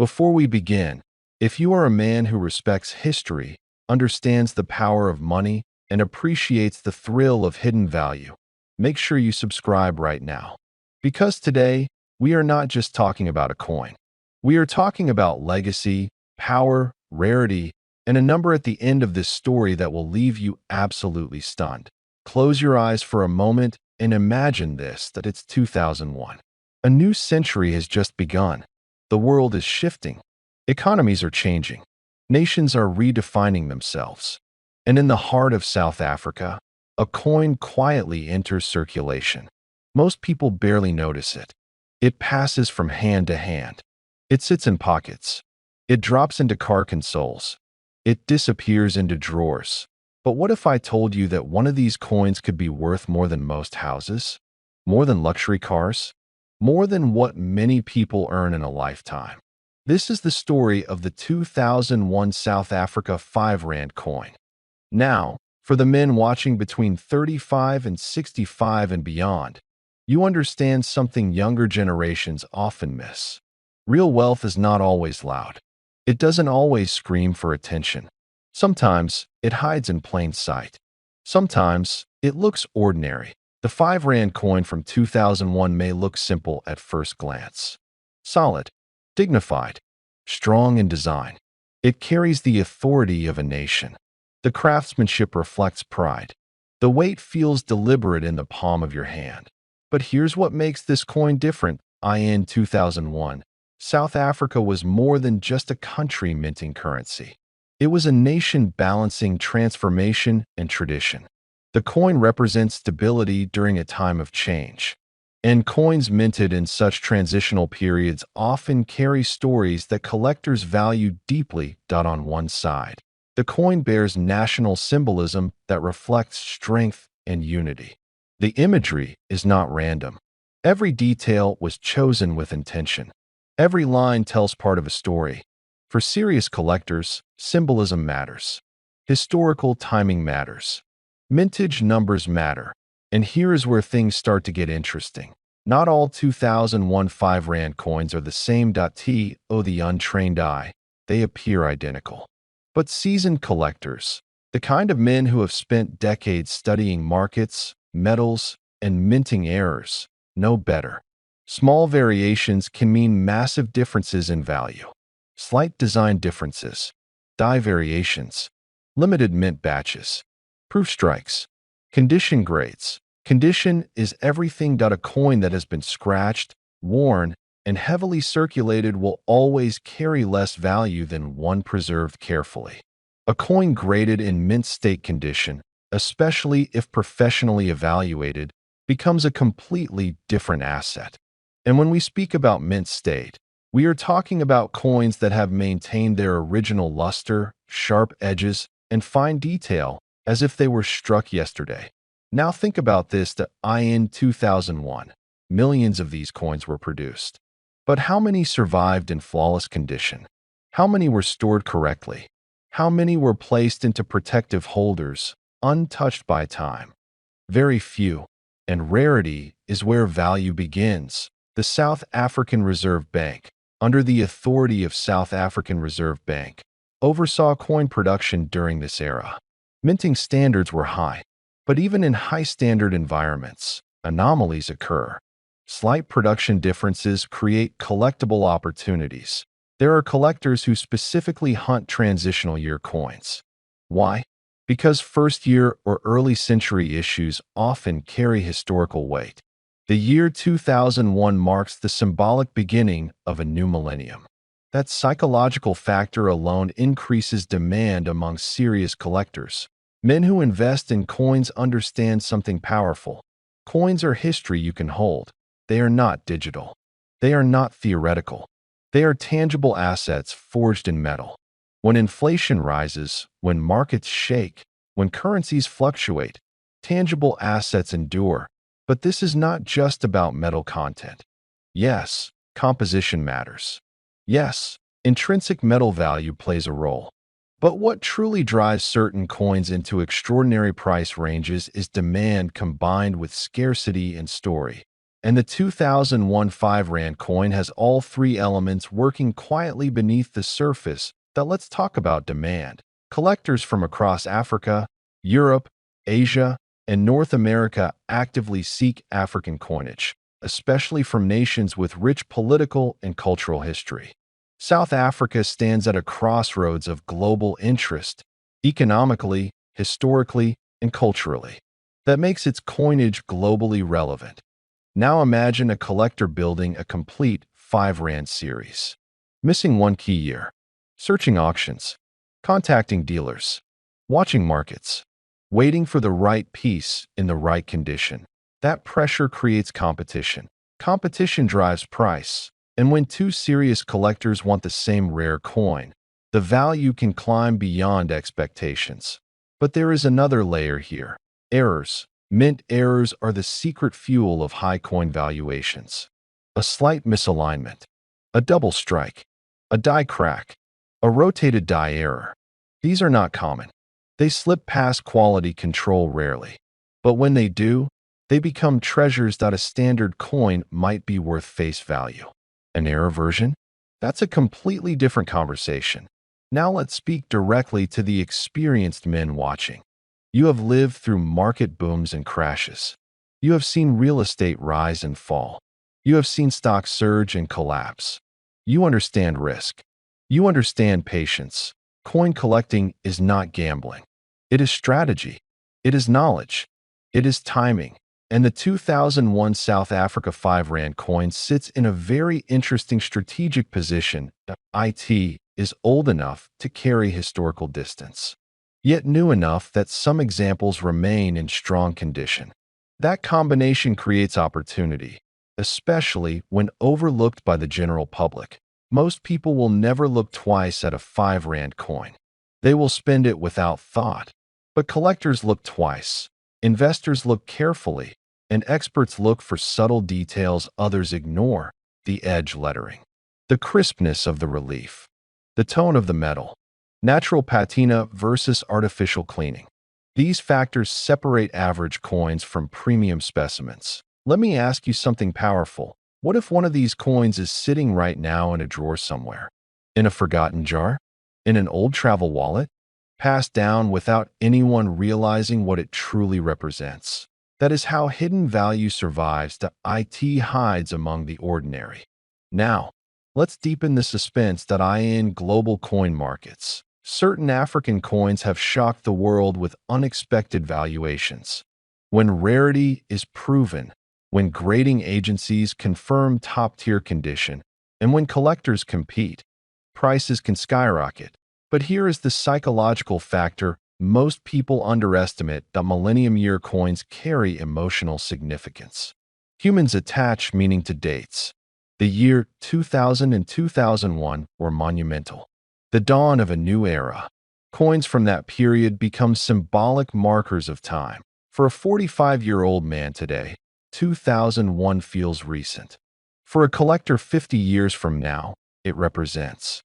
Before we begin, if you are a man who respects history, understands the power of money, and appreciates the thrill of hidden value, make sure you subscribe right now. Because today, we are not just talking about a coin. We are talking about legacy, power, rarity, and a number at the end of this story that will leave you absolutely stunned. Close your eyes for a moment and imagine that it's 2001. A new century has just begun. The world is shifting. Economies are changing. Nations are redefining themselves. And in the heart of South Africa, a coin quietly enters circulation. Most people barely notice it. It passes from hand to hand. It sits in pockets. It drops into car consoles. It disappears into drawers. But what if I told you that one of these coins could be worth more than most houses? More than luxury cars? More than what many people earn in a lifetime? This is the story of the 2001 South Africa 5 Rand coin. Now, for the men watching between 35 and 65 and beyond, you understand something younger generations often miss. Real wealth is not always loud. It doesn't always scream for attention. Sometimes it hides in plain sight. Sometimes it looks ordinary. The 5 Rand coin from 2001 may look simple at first glance. Solid, dignified, strong in design. It carries the authority of a nation. The craftsmanship reflects pride. The weight feels deliberate in the palm of your hand. But here's what makes this coin different. In 2001, South Africa was more than just a country minting currency. It was a nation balancing transformation and tradition. The coin represents stability during a time of change. And coins minted in such transitional periods often carry stories that collectors value deeply. On one side, the coin bears national symbolism that reflects strength and unity. The imagery is not random. Every detail was chosen with intention. Every line tells part of a story. For serious collectors, symbolism matters. Historical timing matters. Mintage numbers matter. And here is where things start to get interesting. Not all 2001 5 Rand coins are the same. The untrained eye, they appear identical. But seasoned collectors, the kind of men who have spent decades studying markets, metals, and minting errors, know better. Small variations can mean massive differences in value. Slight design differences, die variations, limited mint batches, proof strikes, condition grades. Condition is everything. A coin that has been scratched, worn, and heavily circulated will always carry less value than one preserved carefully. A coin graded in mint state condition, especially if professionally evaluated, becomes a completely different asset. And when we speak about mint state, we are talking about coins that have maintained their original luster, sharp edges, and fine detail as if they were struck yesterday. Now think about this. In 2001, millions of these coins were produced. But how many survived in flawless condition? How many were stored correctly? How many were placed into protective holders, untouched by time? Very few. And rarity is where value begins. The South African Reserve Bank, under the authority of South African Reserve Bank, oversaw coin production during this era. Minting standards were high, but even in high-standard environments, anomalies occur. Slight production differences create collectible opportunities. There are collectors who specifically hunt transitional year coins. Why? Because first-year or early-century issues often carry historical weight. The year 2001 marks the symbolic beginning of a new millennium. That psychological factor alone increases demand among serious collectors. Men who invest in coins understand something powerful. Coins are history you can hold. They are not digital. They are not theoretical. They are tangible assets forged in metal. When inflation rises, when markets shake, when currencies fluctuate, tangible assets endure. But this is not just about metal content. Yes, composition matters. Yes, intrinsic metal value plays a role. But what truly drives certain coins into extraordinary price ranges is demand combined with scarcity and story. And the 2001 5 Rand coin has all three elements working quietly beneath the surface. Now let's talk about demand. Collectors from across Africa, Europe, Asia, and North America actively seek African coinage, especially from nations with rich political and cultural history. South Africa stands at a crossroads of global interest, economically, historically, and culturally. That makes its coinage globally relevant. Now imagine a collector building a complete 5 Rand series. Missing one key year. Searching auctions. Contacting dealers. Watching markets. Waiting for the right piece in the right condition. That pressure creates competition. Competition drives price. And when two serious collectors want the same rare coin, the value can climb beyond expectations. But there is another layer here. Errors. Mint errors are the secret fuel of high coin valuations. A slight misalignment, a double strike, a die crack, a rotated die error. These are not common. They slip past quality control rarely. But when they do, they become treasures that a standard coin might be worth face value. An error version? That's a completely different conversation. Now let's speak directly to the experienced men watching. You have lived through market booms and crashes. You have seen real estate rise and fall. You have seen stocks surge and collapse. You understand risk. You understand patience. Coin collecting is not gambling. It is strategy. It is knowledge. It is timing. And the 2001 South Africa 5 Rand coin sits in a very interesting strategic position. IT is old enough to carry historical distance, yet new enough that some examples remain in strong condition. That combination creates opportunity, especially when overlooked by the general public. Most people will never look twice at a 5 Rand coin. They will spend it without thought. But collectors look twice, investors look carefully, and experts look for subtle details others ignore: the edge lettering, the crispness of the relief, the tone of the metal, natural patina versus artificial cleaning. These factors separate average coins from premium specimens. Let me ask you something powerful. What if one of these coins is sitting right now in a drawer somewhere? In a forgotten jar? In an old travel wallet? Passed down without anyone realizing what it truly represents. That is how hidden value survives. The IT hides among the ordinary. Now, let's deepen the suspense that in global coin markets. Certain African coins have shocked the world with unexpected valuations. When rarity is proven, when grading agencies confirm top-tier condition, and when collectors compete, prices can skyrocket. But here is the psychological factor. Most people underestimate that millennium-year coins carry emotional significance. Humans attach meaning to dates. The year 2000 and 2001 were monumental. The dawn of a new era. Coins from that period become symbolic markers of time. For a 45-year-old man today, 2001 feels recent. For a collector 50 years from now, it represents